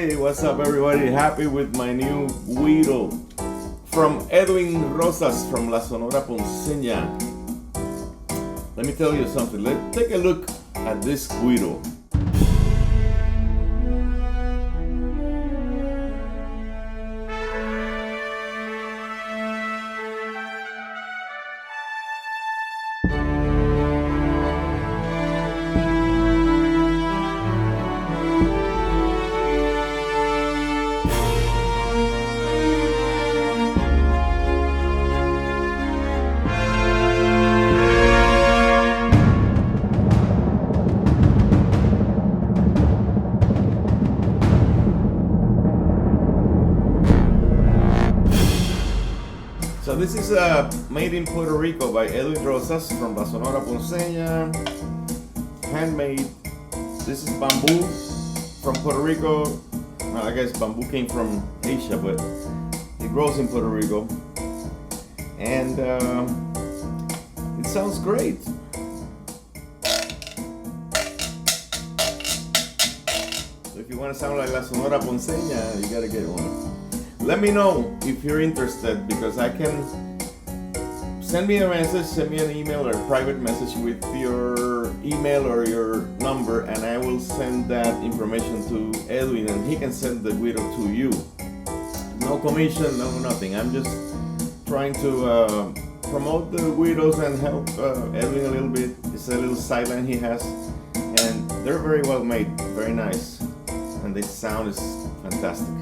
Hey, what's up everybody? Happy with my new Güiro from Edwin Rosas from La Sonora Ponceña. Let me tell you something. Let's take a look at this Güiro. So this is made in Puerto Rico by Edwin Rosas from La Sonora Ponceña. Handmade. This is bamboo from Puerto Rico. Well, I guess bamboo came from Asia, but it grows in Puerto Rico. And it sounds great. So if you want to sound like La Sonora Ponceña, you gotta get one. Let me know if you're interested, because I can send me a message, send me an email or a private message with your email or your number, and I will send that information to Edwin and he can send the Güiro to you. No commission, no nothing. I'm just trying to promote the Güiros and help Edwin a little bit. It's a little sideline he has, and they're very well made, very nice, and the sound is fantastic.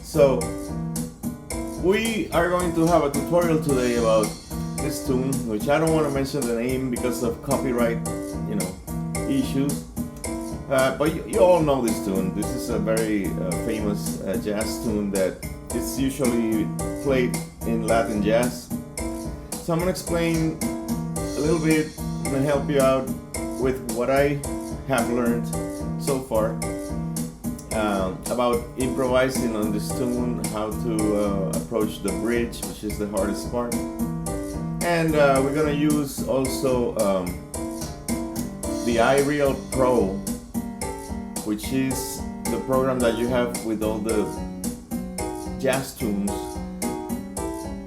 So we are going to have a tutorial today about this tune, which I don't want to mention the name because of copyright, issues. But you all know this tune. This is a very famous jazz tune that is usually played in Latin jazz. So I'm gonna explain a little bit and help you out with what I have learned so far. About improvising on this tune, how to approach the bridge, which is the hardest part. And we're gonna use also the iReal Pro, which is the program that you have with all the jazz tunes.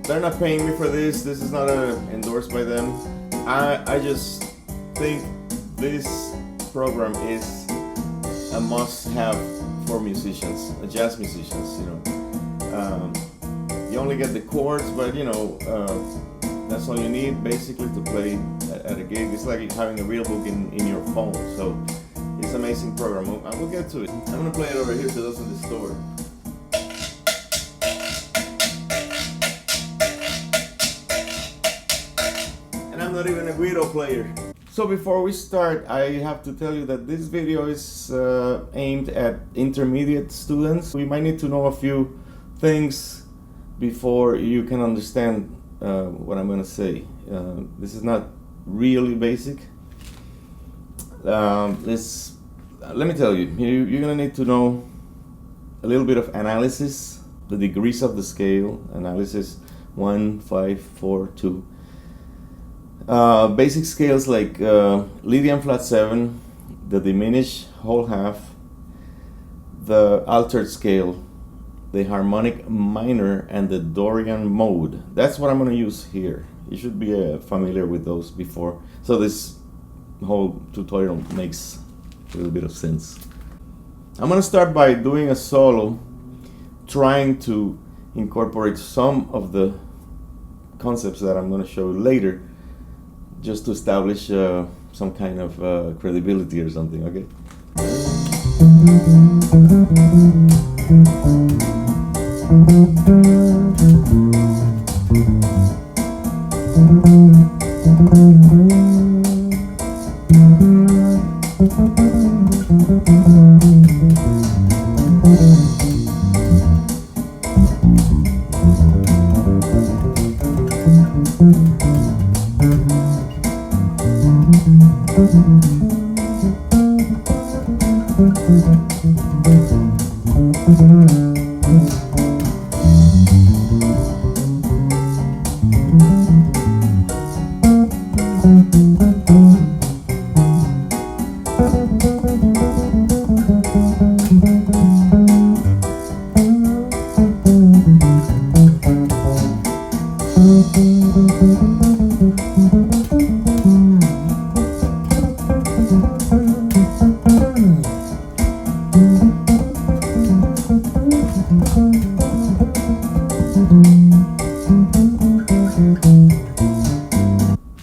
They're not paying me for this. This is not endorsed by them. I just think this program is a must-have for musicians, jazz musicians. You only get the chords, but that's all you need basically to play at a gig. It's like having a real book in your phone. So it's an amazing program. I will get to it. I'm gonna play it over here to those in the store. And I'm not even a Güiro player. So before we start, I have to tell you that this video is aimed at intermediate students. We might need to know a few things before you can understand what I'm going to say. This is not really basic. Let me tell you, you're going to need to know a little bit of analysis, the degrees of the scale, analysis 1, 5, 4, 2. Basic scales like Lydian flat 7, the diminished whole half, the altered scale, the harmonic minor, and the Dorian mode. That's what I'm going to use here. You should be familiar with those before, so this whole tutorial makes a little bit of sense. I'm going to start by doing a solo, trying to incorporate some of the concepts that I'm going to show you later, just to establish some kind of credibility or something, okay?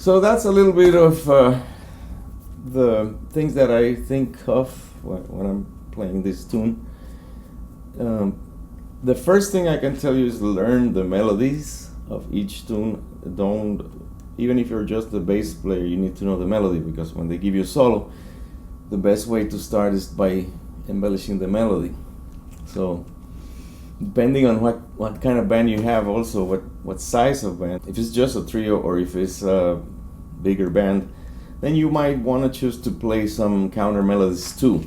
So that's a little bit of the things that I think of when I'm playing this tune. The first thing I can tell you is learn the melodies of each tune. Even if you're just a bass player, you need to know the melody, because when they give you a solo, the best way to start is by embellishing the melody. So depending on what kind of band you have, also what size of band, if it's just a trio or if it's a bigger band, then you might want to choose to play some counter melodies too.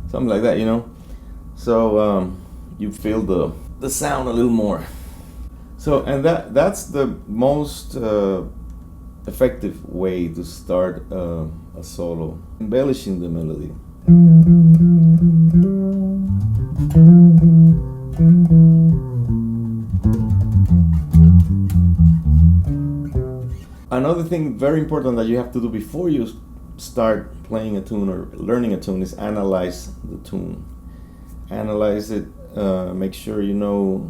Something like that, so you feel the sound a little more. So, and that's the most effective way to start a solo, embellishing the melody. Another thing very important that you have to do before you start playing a tune or learning a tune is analyze the tune. Analyze it, make sure you know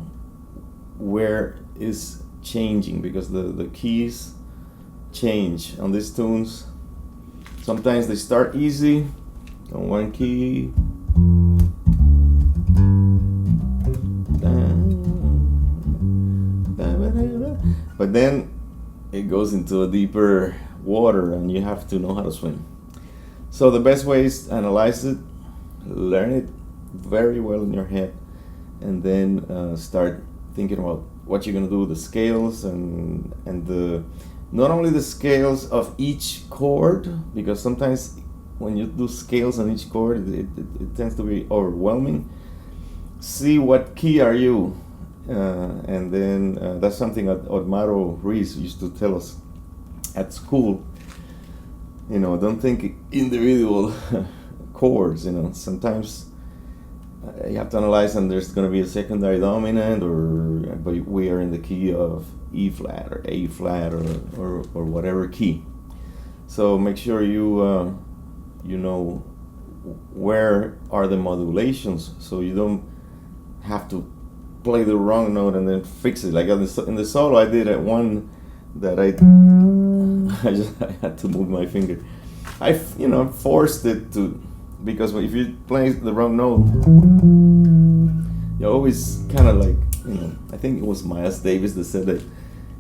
where is changing, because the keys change on these tunes. Sometimes they start easy on one key, but then it goes into a deeper water and you have to know how to swim. So the best way is to analyze it, learn it very well in your head, and then start thinking about what you're going to do with the scales and the not only the scales of each chord, because sometimes when you do scales on each chord it tends to be overwhelming. See what key are you, and then that's something that Odmaro Ruiz used to tell us at school. Don't think individual chords. Sometimes you have to analyze, and there's going to be a secondary dominant, but we are in the key of E flat or A flat or whatever key. So make sure you know where are the modulations, so you don't have to play the wrong note and then fix it. Like in the solo, I did one that I had to move my finger. I forced it to, because if you play the wrong note, you always kind of like, I think it was Miles Davis that said that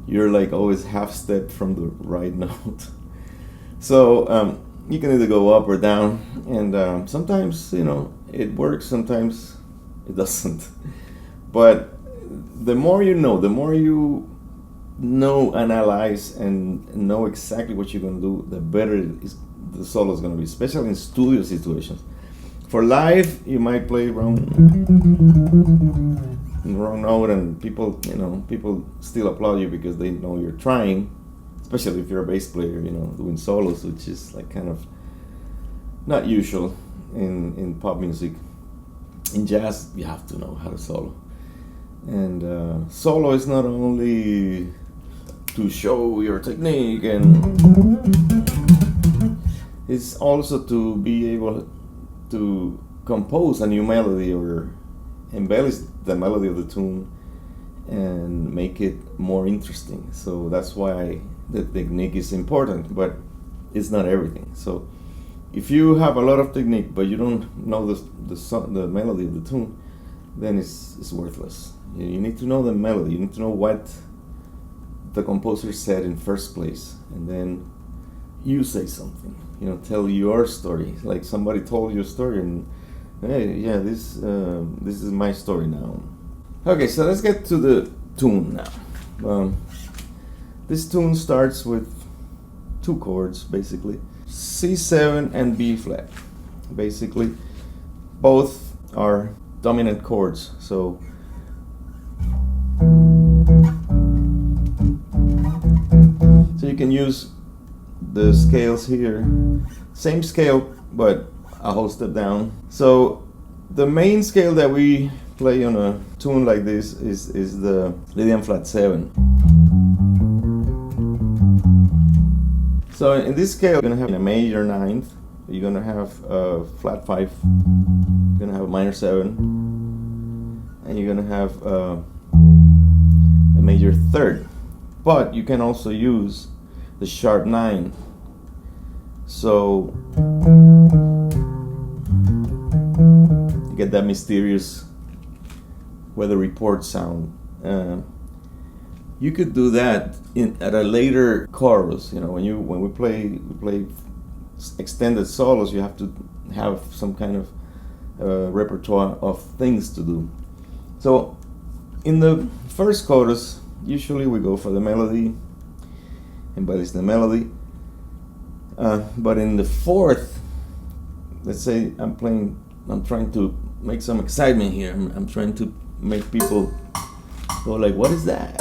you're like always half step from the right note. So you can either go up or down, and sometimes it works, sometimes it doesn't. But the more you know, analyze and know exactly what you're going to do, the better the solo is going to be, especially in studio situations. For live, you might play wrong note, and people still applaud you because they know you're trying, especially if you're a bass player, doing solos, which is like kind of not usual in pop music. In jazz, you have to know how to solo. And solo is not only to show your technique, and it's also to be able to compose a new melody or embellish the melody of the tune and make it more interesting. So that's why the technique is important, but it's not everything. So if you have a lot of technique but you don't know the melody of the tune, then it's worthless. You need to know the melody. You need to know what the composer said in first place, and then you say something. Tell your story. Like somebody told you a story, and hey, yeah, this is my story now. Okay, so let's get to the tune now. This tune starts with two chords, basically, C7 and B flat. Basically, both are dominant chords. So you can use the scales here, same scale but a whole step down. So the main scale that we play on a tune like this is the Lydian flat 7. So in this scale, you're gonna have a major ninth, you're gonna have a flat 5, minor 7, and you're gonna have a major 3rd. But you can also use the sharp 9. So you get that mysterious weather report sound. You could do that at a later chorus. When we play extended solos, you have to have some kind of repertoire of things to do. So in the first chorus, usually we go for the melody, embellish the melody. But in the 4th, let's say I'm trying to make some excitement here. I'm trying to make people go like, what is that?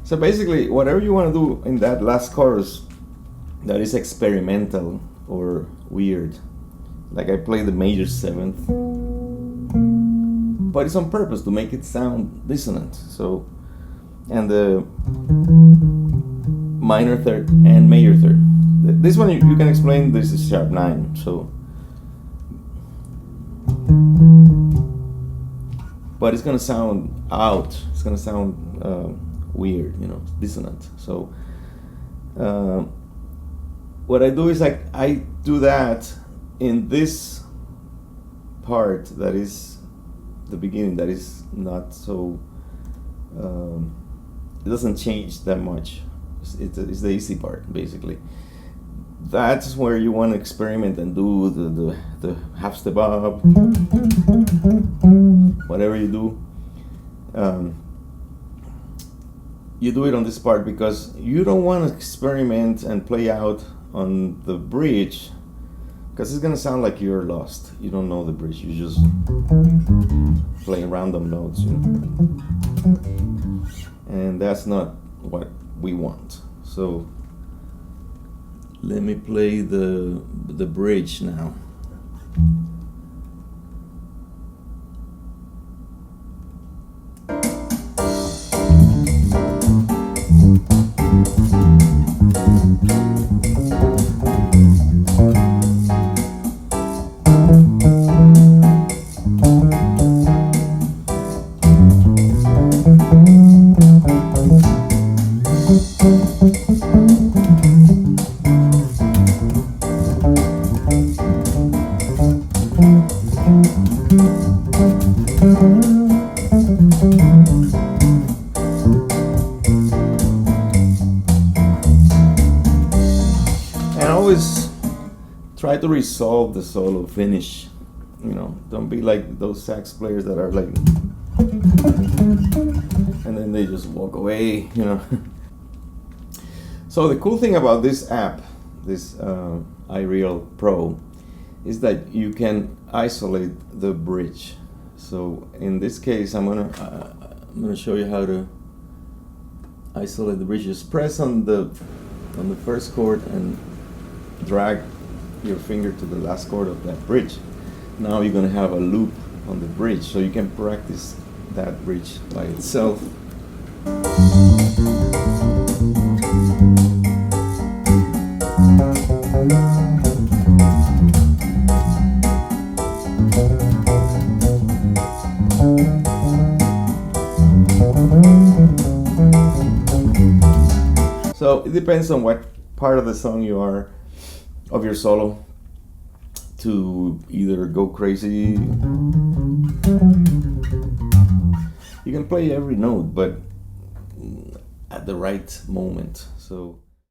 So basically, whatever you want to do in that last chorus that is experimental or weird, like I play the major 7th, but it's on purpose to make it sound dissonant. So, and the minor 3rd and major 3rd. This one you can explain. This is sharp 9. So, but it's gonna sound out. It's gonna sound weird, dissonant. So what I do is I do that in this part that is the beginning, that is not so it doesn't change that much. It's the easy part, basically. That's where you want to experiment and do the half step up, whatever you do. You do it on this part because you don't want to experiment and play out on the bridge, because it's gonna sound like you're lost. You don't know the bridge. You just play random notes, and that's not what we want. So let me play the bridge now. Try to resolve the solo finish. Don't be like those sax players that are like, and then they just walk away. So the cool thing about this app, this iReal Pro, is that you can isolate the bridge. So in this case, I'm gonna show you how to isolate the bridge. Just press on the first chord and drag your finger to the last chord of that bridge. Now you're going to have a loop on the bridge, so you can practice that bridge by itself. So it depends on what part of the song you are, of your solo, to either go crazy. You can play every note, but at the right moment. So